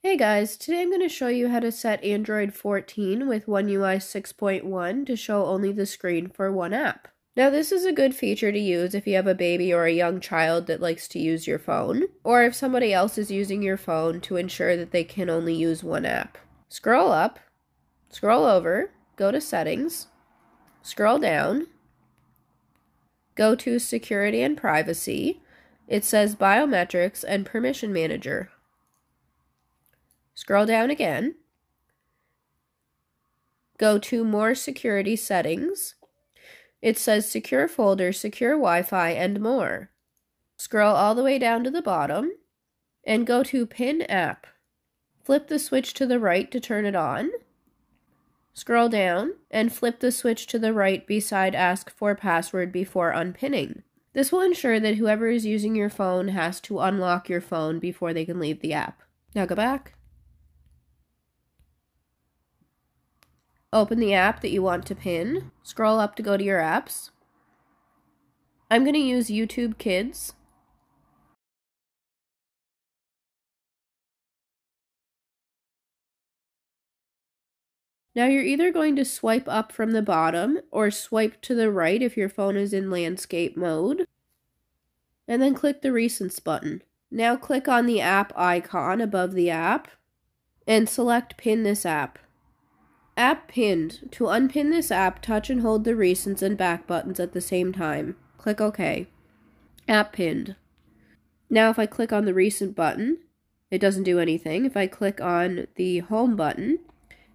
Hey guys, today I'm going to show you how to set Android 14 with One UI 6.1 to show only the screen for one app. Now this is a good feature to use if you have a baby or a young child that likes to use your phone, or if somebody else is using your phone to ensure that they can only use one app. Scroll up, scroll over, go to Settings, scroll down, go to Security and Privacy. It says Biometrics and Permission Manager. Scroll down again, go to More Security Settings. It says Secure Folder, Secure Wi-Fi, and more. Scroll all the way down to the bottom and go to Pin App. Flip the switch to the right to turn it on. Scroll down and flip the switch to the right beside Ask for Password before unpinning. This will ensure that whoever is using your phone has to unlock your phone before they can leave the app. Now go back. Open the app that you want to pin. Scroll up to go to your apps. I'm going to use YouTube Kids. Now you're either going to swipe up from the bottom or swipe to the right if your phone is in landscape mode. And then click the Recents button. Now click on the app icon above the app and select Pin this app. App pinned. To unpin this app, touch and hold the Recents and back buttons at the same time. Click OK. App pinned. Now if I click on the Recent button, it doesn't do anything. If I click on the Home button,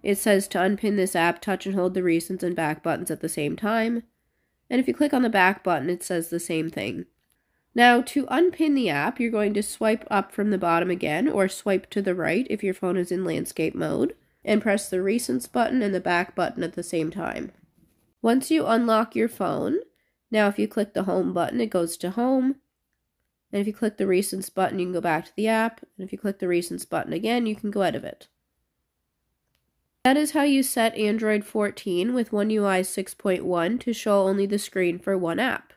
it says to unpin this app, touch and hold the Recents and back buttons at the same time. And if you click on the back button, it says the same thing. Now to unpin the app, you're going to swipe up from the bottom again, or swipe to the right if your phone is in landscape mode, and press the Recents button and the back button at the same time. Once you unlock your phone, now if you click the Home button, it goes to Home. And if you click the Recents button, you can go back to the app. And if you click the Recents button again, you can go out of it. That is how you set Android 14 with One UI 6.1 to show only the screen for one app.